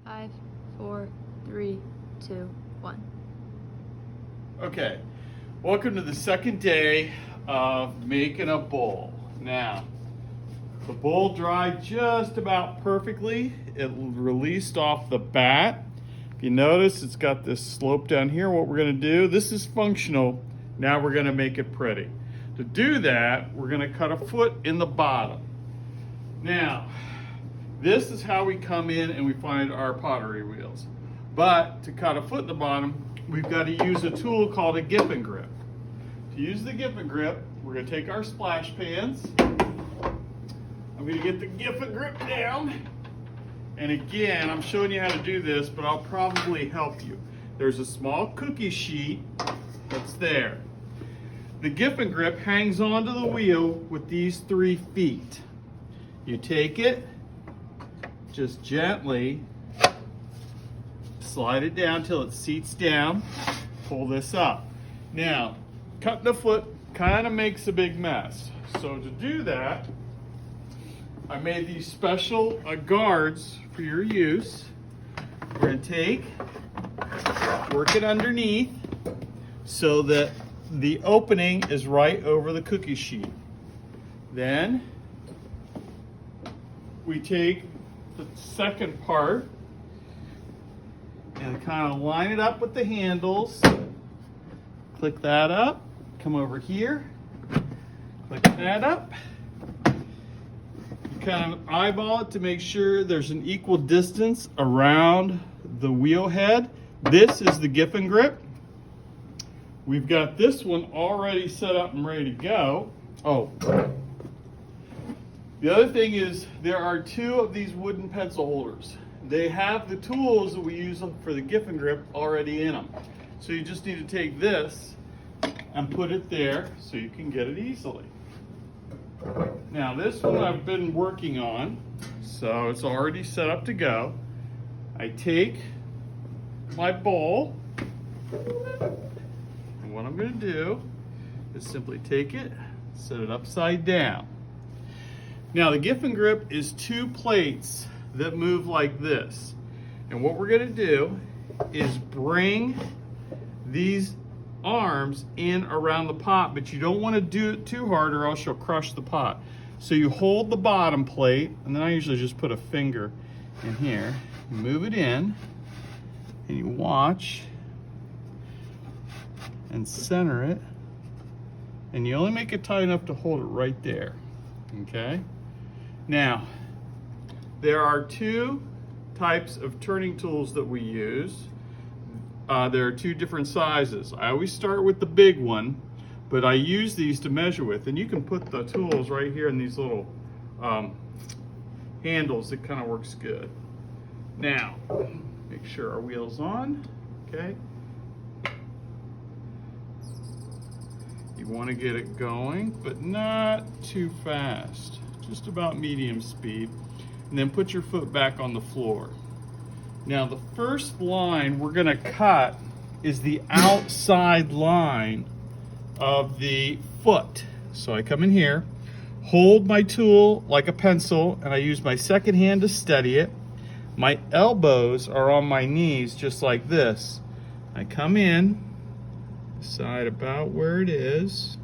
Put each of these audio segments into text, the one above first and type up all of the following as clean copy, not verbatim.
5, 4, 3, 2, 1. Okay, welcome to the second day of making a bowl. Now, the bowl dried just about perfectly. It released off the bat. If you notice, it's got this slope down here. What we're gonna do, this is functional. Now we're gonna make it pretty. To do that, we're gonna cut a foot in the bottom. Now, this is how we come in and we find our pottery wheels. But to cut a foot in the bottom, we've got to use a tool called a Giffen grip. To use the Giffen grip, we're going to take our splash pans. I'm going to get the Giffen grip down. And again, I'm showing you how to do this, but I'll probably help you. There's a small cookie sheet that's there. The Giffen grip hangs onto the wheel with these 3 feet. You take it, just gently slide it down till it seats down, pull this up. Now, cutting the foot kind of makes a big mess. So to do that, I made these special guards for your use. We're gonna work it underneath so that the opening is right over the cookie sheet. Then we take the second part and kind of line it up with the handles. Click that up, come over here, click that up. You kind of eyeball it to make sure there's an equal distance around the wheel head. This is the Giffen grip. We've got this one already set up and ready to go. Oh, the other thing is there are 2 of these wooden pencil holders. They have the tools that we use for the Giffen grip already in them. So you just need to take this and put it there so you can get it easily. Now this one I've been working on, so it's already set up to go. I take my bowl, and what I'm going to do is simply take it, set it upside down. Now the Giffen grip is 2 plates that move like this. And what we're going to do is bring these arms in around the pot, but you don't want to do it too hard or else you'll crush the pot. So you hold the bottom plate, and then I usually just put a finger in here, you move it in, and you watch and center it, and you only make it tight enough to hold it right there, okay? Now, there are 2 types of turning tools that we use. There are 2 different sizes. I always start with the big one, but I use these to measure with. And you can put the tools right here in these little handles. It kind of works good. Now, make sure our wheel's on, okay? You want to get it going, but not too fast. Just about medium speed. And then put your foot back on the floor. Now the first line we're going to cut is the outside line of the foot. So I come in here, hold my tool like a pencil, and I use my second hand to steady it. My elbows are on my knees just like this. I come in, decide about where it is,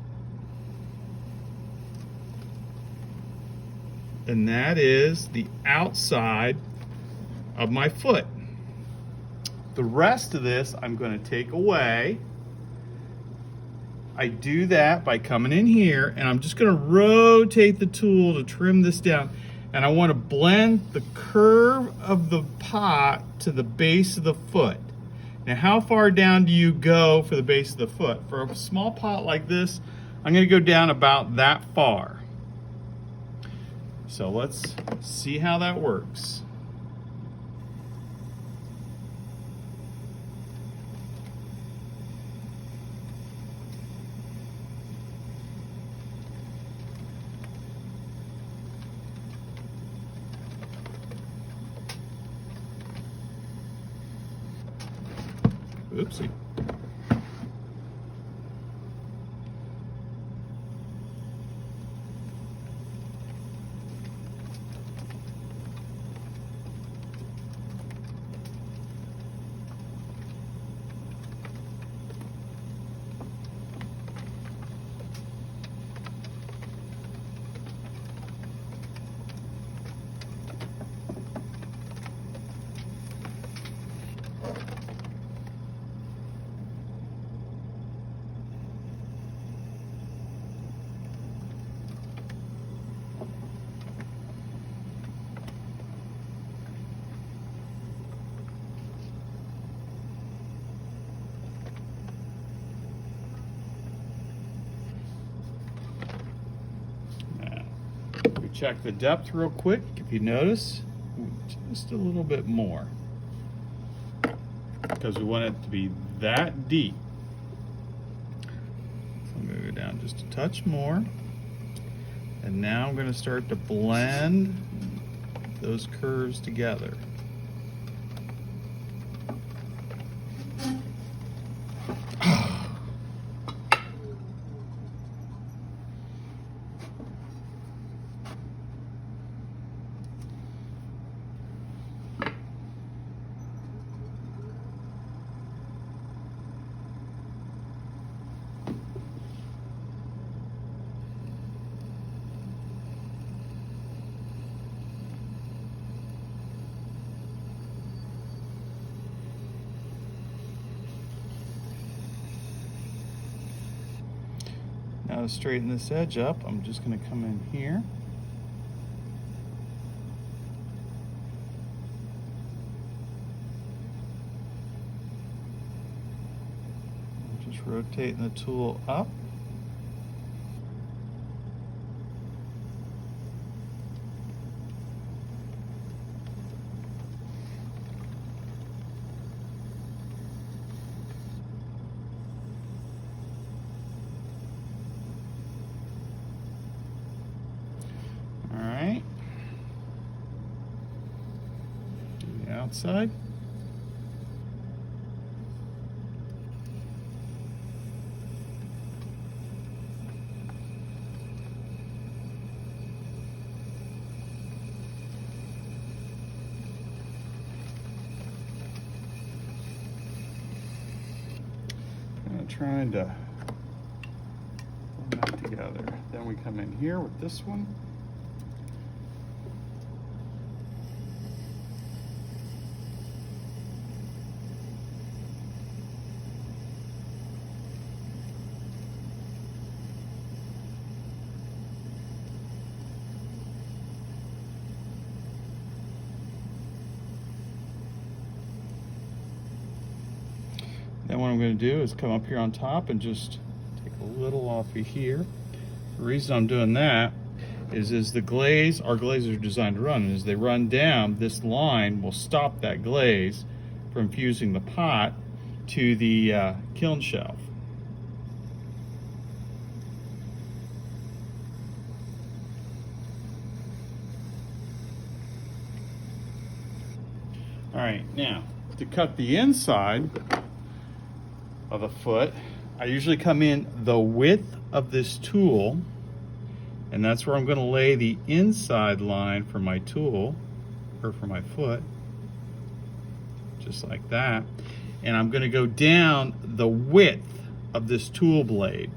and that is the outside of my foot. The rest of this I'm going to take away. I do that by coming in here, and I'm just going to rotate the tool to trim this down, and I want to blend the curve of the pot to the base of the foot. Now how far down do you go for the base of the foot? For a small pot like this, I'm going to go down about that far. So let's see how that works. Oopsie. check the depth real quick. If you notice, just a little bit more, because we want it to be that deep. So I'm going to go down just a touch more. And now I'm going to start to blend those curves together. Now to straighten this edge up, I'm just going to come in here. Just rotating the tool up. Outside. I'm trying to put that together. Then we come in here with this one. Then what I'm going to do is come up here on top and just take a little off of here. The reason I'm doing that is the glaze, our glazes are designed to run, and as they run down, this line will stop that glaze from fusing the pot to the kiln shelf. All right, now to cut the inside of a foot, I usually come in the width of this tool, and that's where I'm going to lay the inside line for my tool, or for my foot, just like that. And I'm going to go down the width of this tool blade.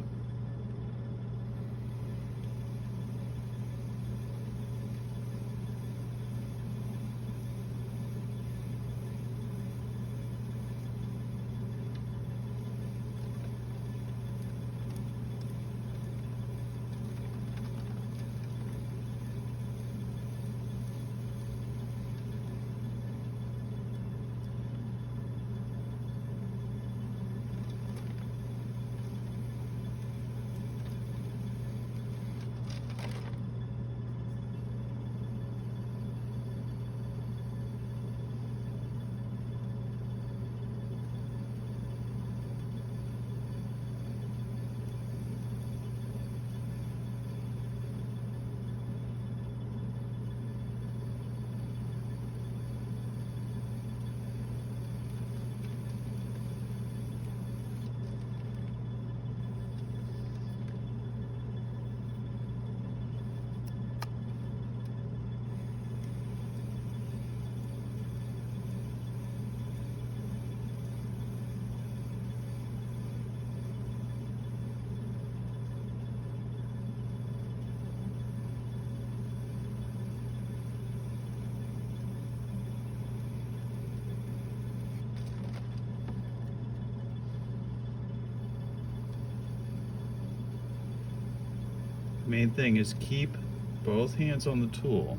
Main thing is keep both hands on the tool.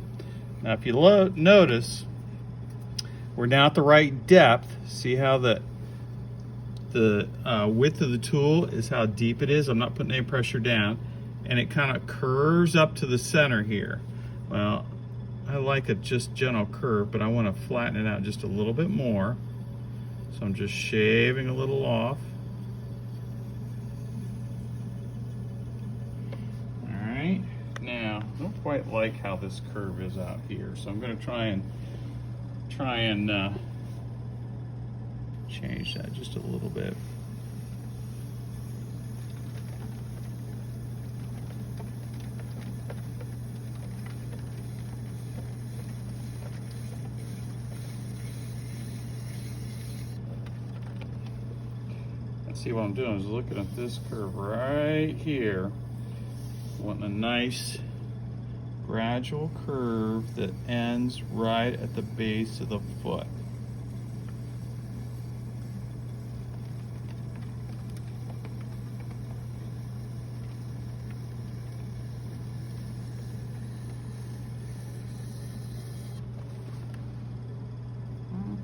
Now if you notice, we're now at the right depth. See how the width of the tool is how deep it is? I'm not putting any pressure down. And it kind of curves up to the center here. Well, I like a just gentle curve, but I want to flatten it out just a little bit more. So I'm just shaving a little off. All right, now I don't quite like how this curve is out here, so I'm going to try and change that just a little bit. See, what I'm doing is looking at this curve right here. Wanting a nice gradual curve that ends right at the base of the foot.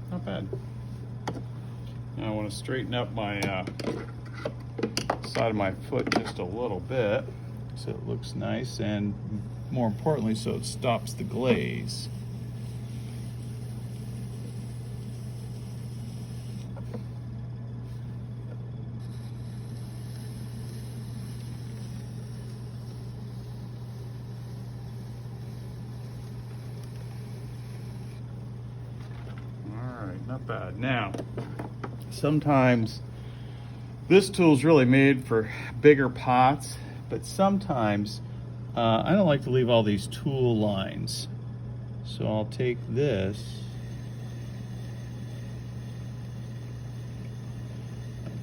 Not bad. Now I want to straighten up my side of my foot just a little bit so it looks nice, and more importantly, so it stops the glaze. All right, not bad. Now, sometimes this tool is really made for bigger pots, but sometimes I don't like to leave all these tool lines. So I'll take this,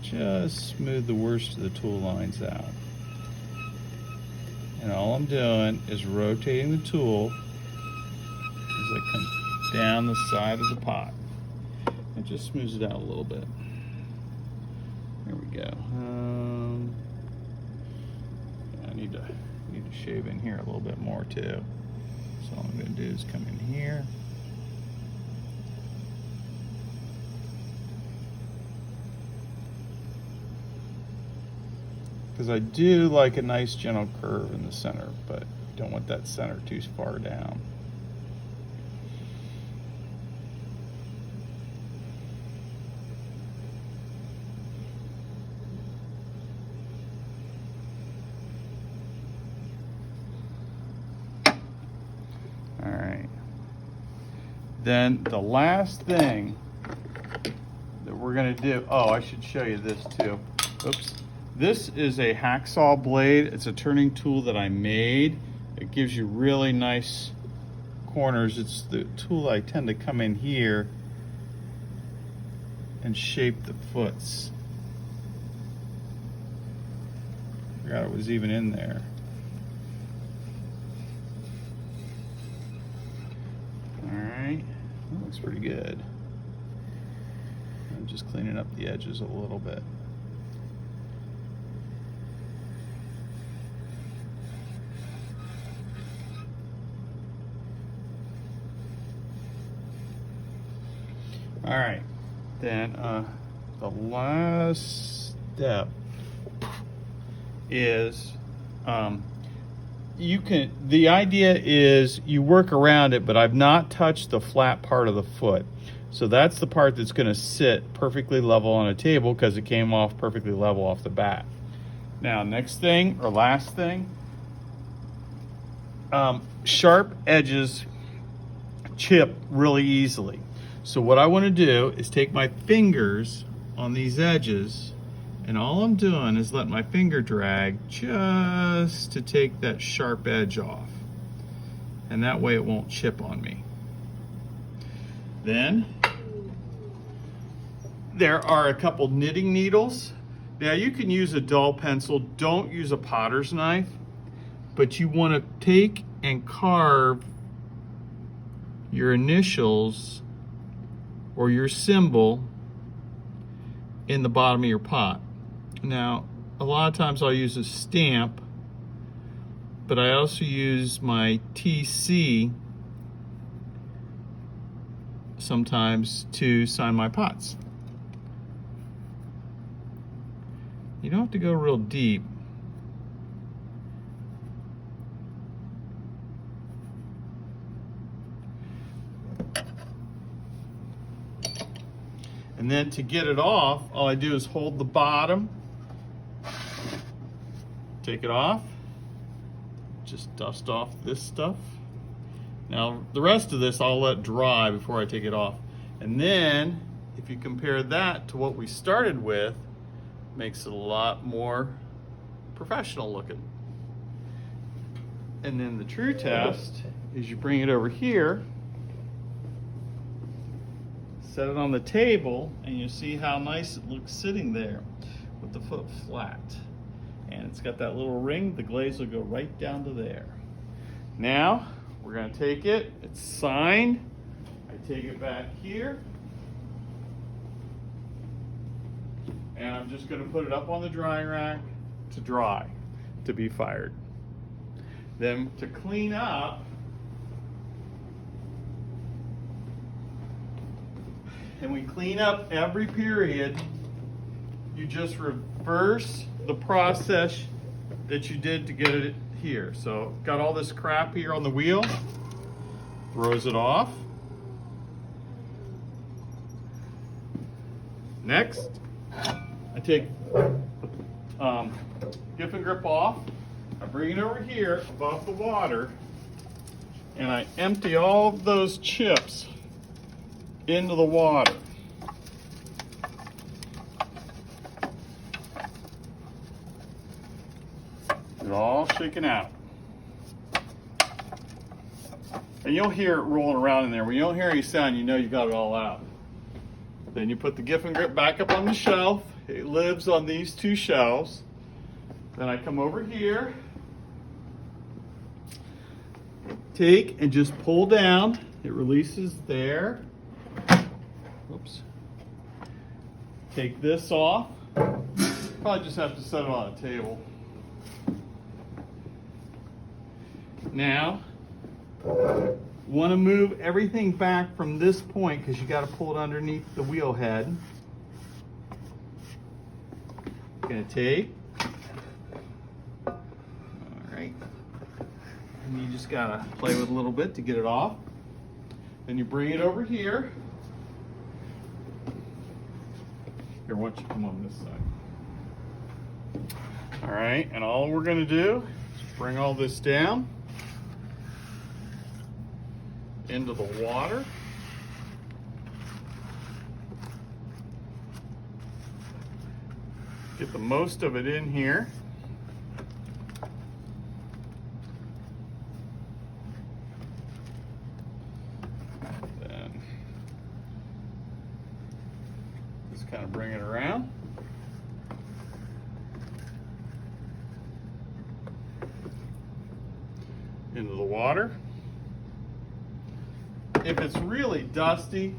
just smooth the worst of the tool lines out. And all I'm doing is rotating the tool as I come down the side of the pot. It just smooths it out a little bit. There we go. I need to shave in here a little bit more too. So all I'm going to do is come in here. Because I do like a nice gentle curve in the center, but don't want that center too far down. All right. Then the last thing that we're going to do, oh, I should show you this too. Oops. This is a hacksaw blade. It's a turning tool that I made. It gives you really nice corners. It's the tool I tend to come in here and shape the foots. Forgot it was even in there. Alright, that looks pretty good. I'm just cleaning up the edges a little bit. Alright, then the last step is the idea is you work around it, but I've not touched the flat part of the foot. So that's the part that's going to sit perfectly level on a table because it came off perfectly level off the bat. Now, next thing, or last thing, sharp edges chip really easily. So what I want to do is take my fingers on these edges, and all I'm doing is let my finger drag just to take that sharp edge off. And that way it won't chip on me. Then there are a couple knitting needles. Now you can use a dull pencil, don't use a potter's knife, but you want to take and carve your initials or your symbol in the bottom of your pot. Now, a lot of times I'll use a stamp, but I also use my TC sometimes to sign my pots. You don't have to go real deep. And then to get it off, all I do is hold the bottom, take it off, just dust off this stuff. Now the rest of this I'll let dry before I take it off. And then if you compare that to what we started with, makes it a lot more professional looking. And then the true test is you bring it over here, set it on the table, and you see how nice it looks sitting there with the foot flat. And it's got that little ring, the glaze will go right down to there. Now, we're gonna take it, it's signed. I take it back here. And I'm just gonna put it up on the drying rack to dry, to be fired. Then to clean up, and we clean up every period, you just reverse the process that you did to get it here. So got all this crap here on the wheel, throws it off. Next, I take Giffen grip off, I bring it over here above the water, and I empty all of those chips into the water. It's all shaken out. And you'll hear it rolling around in there. When you don't hear any sound, you know you got it all out. Then you put the Giffen grip back up on the shelf. It lives on these two shelves. Then I come over here, take and just pull down. It releases there. Oops. Take this off. Probably just have to set it on a table. Now, want to move everything back from this point because you got to pull it underneath the wheel head. Gonna take. All right. And you just gotta play with it a little bit to get it off. Then you bring it over here. Here, why don't you come on this side? All right, and all we're gonna do is bring all this down into the water. Get the most of it in here. Then just kind of bring it around. Into the water. If it's really dusty,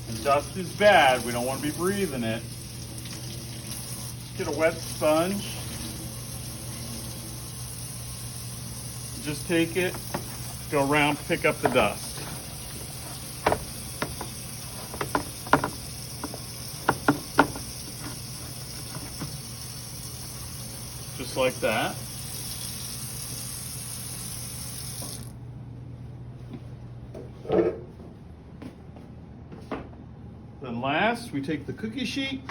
and dust is bad, we don't want to be breathing it, get a wet sponge, just take it, go around, pick up the dust. Just like that. Then last, we take the cookie sheet,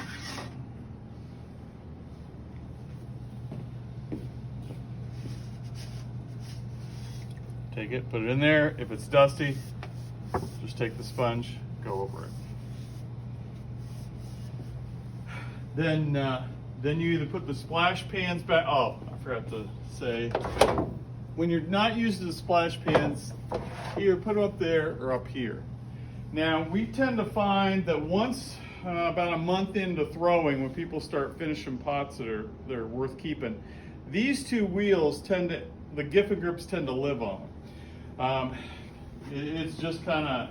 take it, put it in there. If it's dusty, just take the sponge, go over it. Then you either put the splash pans back. Oh, I forgot to say, when you're not using the splash pans, either put them up there or up here. Now, we tend to find that once, about a month into throwing, when people start finishing pots that are worth keeping, these two wheels the Giffen grips tend to live on them. It's just kind of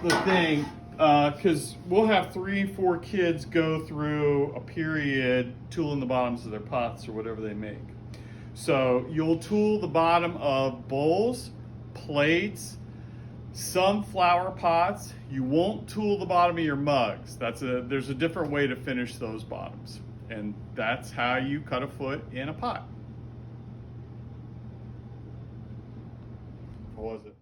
the thing, because we'll have 3-4 kids go through a period tooling the bottoms of their pots or whatever they make. So you'll tool the bottom of bowls, plates, some flower pots. You won't tool the bottom of your mugs. There's a different way to finish those bottoms. And that's how you cut a foot in a pot. What was it?